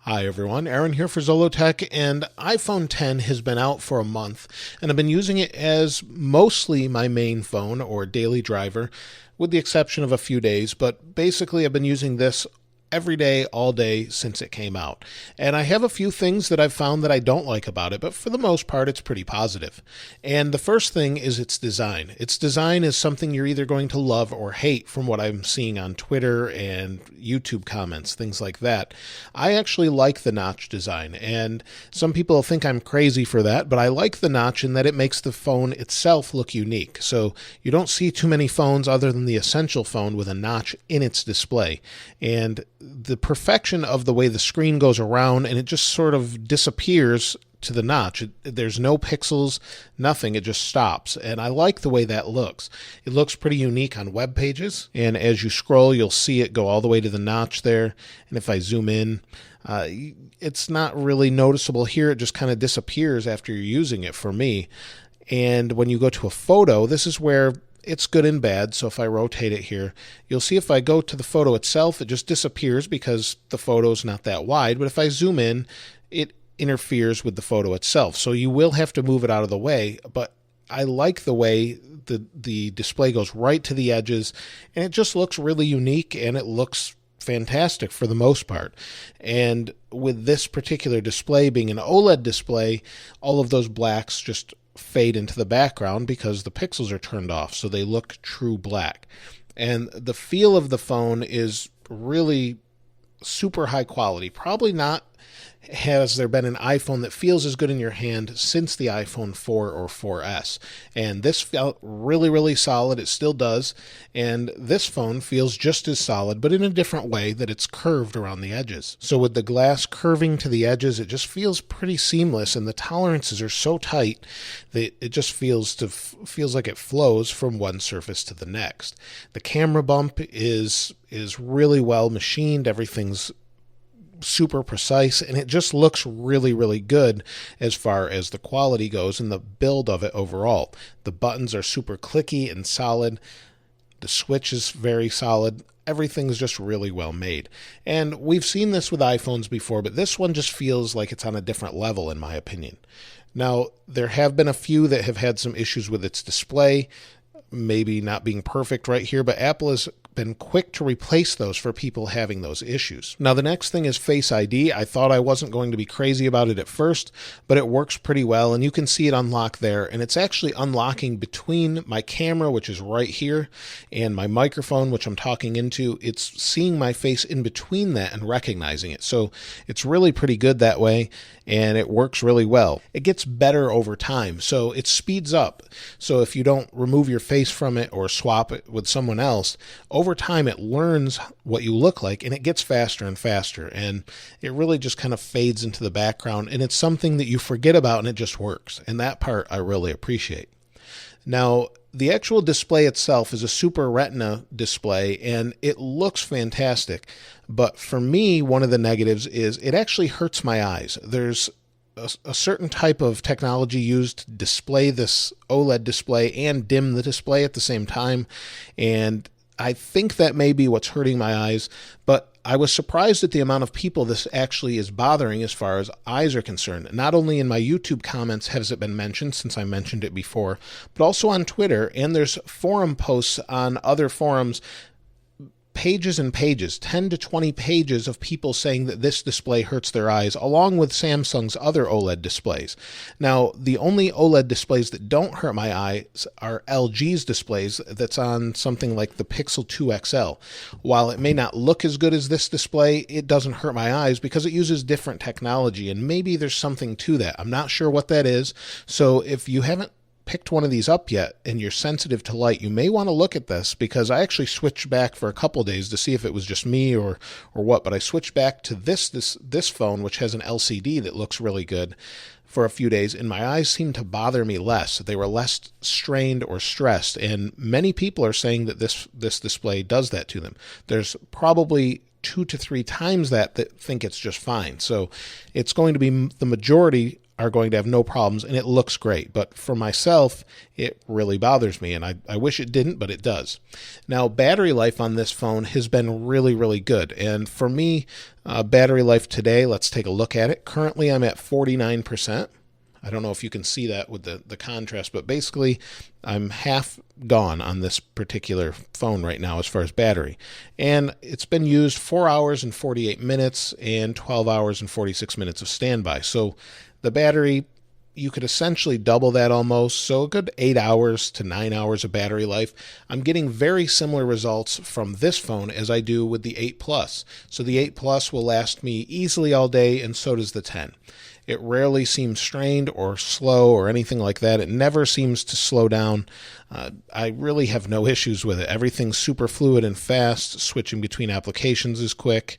Hi everyone, Aaron here for Zollotech, and iPhone 10 has been out for a month, and I've been using it as mostly my main phone or daily driver, with the exception of a few days, but basically I've been using this every day, all day since it came out. And I have a few things that I've found that I don't like about it, but for the most part it's pretty positive. And the first thing is its design. Its design is something you're either going to love or hate from what I'm seeing on Twitter and YouTube comments, things like that. I actually like the notch design, and some people think I'm crazy for that, but I like the notch in that it makes the phone itself look unique. So you don't see too many phones other than the Essential phone with a notch in its display. And the perfection of the way the screen goes around and it just sort of disappears to the notch. There's no pixels, nothing. It just stops. And I like the way that looks. It looks pretty unique on web pages. And as you scroll, you'll see it go all the way to the notch there. And if I zoom in, it's not really noticeable here. It just kind of disappears after you're using it for me. And when you go to a photo, this is where it's good and bad. So if I rotate it here, you'll see if I go to the photo itself, it just disappears because the photo's not that wide. But if I zoom in, it interferes with the photo itself. So you will have to move it out of the way. But I like the way the display goes right to the edges, and it just looks really unique, and it looks fantastic for the most part. And with this particular display being an OLED display, all of those blacks just fade into the background because the pixels are turned off, so they look true black. And the feel of the phone is really super high quality. Probably not has there been an iPhone that feels as good in your hand since the iPhone 4 or 4S. And this felt really, really solid. It still does. And this phone feels just as solid, but in a different way, that it's curved around the edges. So with the glass curving to the edges, it just feels pretty seamless, and the tolerances are so tight that it just feels like it flows from one surface to the next. The camera bump is really well machined. Everything's super precise, and it just looks really, really good as far as the quality goes and the build of it overall. The buttons are super clicky and solid. The switch is very solid. Everything's just really well made. And we've seen this with iPhones before, but this one just feels like it's on a different level, in my opinion. Now, there have been a few that have had some issues with its display, maybe not being perfect right here, but Apple has been quick to replace those for people having those issues. Now, the next thing is Face ID. I thought I wasn't going to be crazy about it at first, but it works pretty well, and you can see it unlock there, and it's actually unlocking between my camera, which is right here, and my microphone, which I'm talking into. It's seeing my face in between that and recognizing it. So it's really pretty good that way, and it works really well. It gets better over time, so it speeds up. So if you don't remove your face from it or swap it with someone else, over time it learns what you look like, and it gets faster and faster, and it really just kind of fades into the background, and it's something that you forget about, and it just works. And that part I really appreciate. Now, the actual display itself is a Super Retina display, and it looks fantastic. But for me, one of the negatives is it actually hurts my eyes. There's a certain type of technology used to display this OLED display and dim the display at the same time, and I think that may be what's hurting my eyes, but I was surprised at the amount of people this actually is bothering as far as eyes are concerned. Not only in my YouTube comments has it been mentioned, since I mentioned it before, but also on Twitter, and there's forum posts on other forums, pages and pages, 10 to 20 pages of people saying that this display hurts their eyes, along with Samsung's other OLED displays. Now, the only OLED displays that don't hurt my eyes are LG's displays that's on something like the Pixel 2 XL. While it may not look as good as this display, it doesn't hurt my eyes because it uses different technology, and maybe there's something to that. I'm not sure what that is, so if you haven't picked one of these up yet and you're sensitive to light, you may want to look at this, because I actually switched back for a couple days to see if it was just me or what, but I switched back to this phone, which has an LCD that looks really good, for a few days, and my eyes seemed to bother me less. They were less strained or stressed, and many people are saying that this display does that to them. There's probably 2 to 3 times that think it's just fine. So it's going to be the majority are going to have no problems, and it looks great. But for myself, it really bothers me, and I wish it didn't, but it does. Now, battery life on this phone has been really, really good. And for me, battery life today, let's take a look at it. Currently, I'm at 49%. I don't know if you can see that with the contrast, but basically I'm half gone on this particular phone right now as far as battery. And it's been used 4 hours and 48 minutes and 12 hours and 46 minutes of standby. So the battery, you could essentially double that almost, so a good 8 hours to 9 hours of battery life. I'm getting very similar results from this phone as I do with the 8 Plus. So the 8 Plus will last me easily all day, and so does the 10. It rarely seems strained or slow or anything like that. It never seems to slow down. I really have no issues with it. Everything's super fluid and fast. Switching between applications is quick.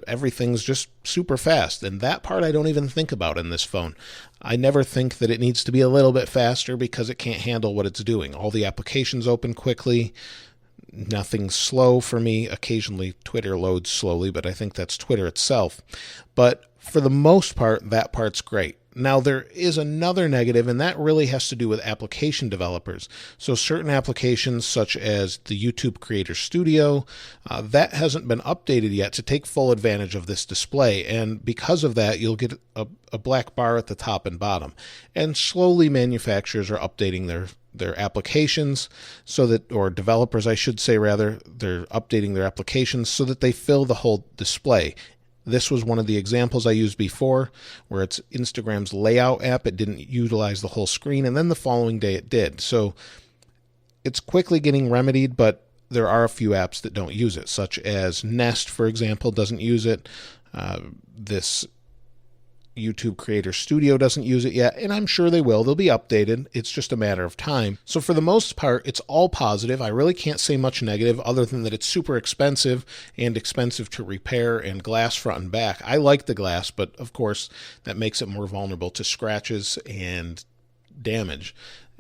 Everything's just super fast. And that part I don't even think about in this phone. I never think that it needs to be a little bit faster because it can't handle what it's doing. All the applications open quickly. Nothing's slow for me. Occasionally Twitter loads slowly, but I think that's Twitter itself. But for the most part, that part's great. Now, there is another negative, and that really has to do with application developers. So certain applications, such as the YouTube Creator Studio, that hasn't been updated yet to take full advantage of this display. And because of that, you'll get a black bar at the top and bottom. And slowly manufacturers are updating their applications so that, or developers, I should say rather, they're updating their applications so that they fill the whole display. This was one of the examples I used before, where it's Instagram's layout app. It didn't utilize the whole screen, and then the following day it did. So it's quickly getting remedied, but there are a few apps that don't use it, such as Nest, for example, doesn't use it. This YouTube Creator Studio doesn't use it yet, and I'm sure they will. They'll be updated. It's just a matter of time. So for the most part, it's all positive. I really can't say much negative other than that it's super expensive and expensive to repair and glass front and back. I like the glass, but of course that makes it more vulnerable to scratches and damage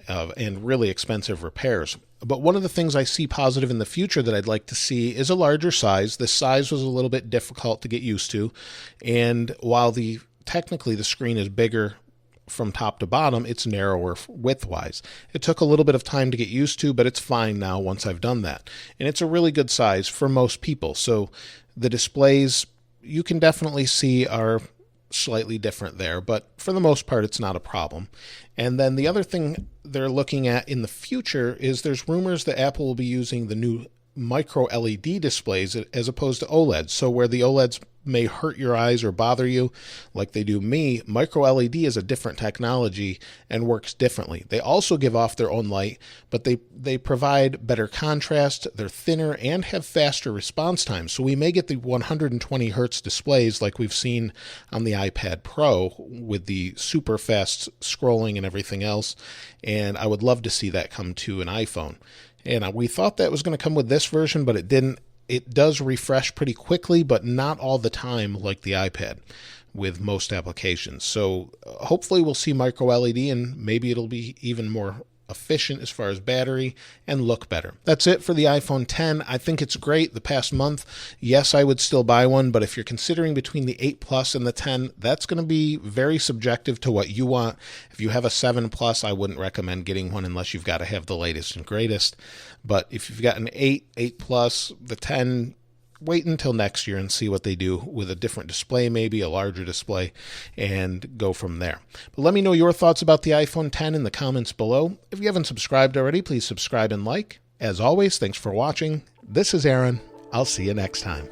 and really expensive repairs. But one of the things I see positive in the future that I'd like to see is a larger size. The size was a little bit difficult to get used to, and while technically the screen is bigger from top to bottom, it's narrower width-wise. It took a little bit of time to get used to, but it's fine now once I've done that. And it's a really good size for most people. So the displays, you can definitely see, are slightly different there, but for the most part, it's not a problem. And then the other thing they're looking at in the future is there's rumors that Apple will be using the new micro LED displays as opposed to OLEDs. So where the OLEDs may hurt your eyes or bother you like they do me, micro LED is a different technology and works differently. They also give off their own light, but they provide better contrast, they're thinner, and have faster response times. So we may get the 120 hertz displays like we've seen on the iPad Pro with the super fast scrolling and everything else, and I would love to see that come to an iPhone. And we thought that was going to come with this version, but it didn't. It does refresh pretty quickly, but not all the time like the iPad with most applications. So hopefully we'll see micro LED, and maybe it'll be even more efficient as far as battery and look better. That's it for the iPhone 10. I think it's great. The past month, yes, I would still buy one, but if you're considering between the 8 Plus and the 10, that's going to be very subjective to what you want. If you have a 7 Plus, I wouldn't recommend getting one unless you've got to have the latest and greatest. But if you've got an 8 Plus, the 10, wait until next year and see what they do with a different display, maybe a larger display, and go from there. But let me know your thoughts about the iPhone 10 in the comments below. If you haven't subscribed already, please subscribe and like. As always, thanks for watching. This is Aaron. I'll see you next time.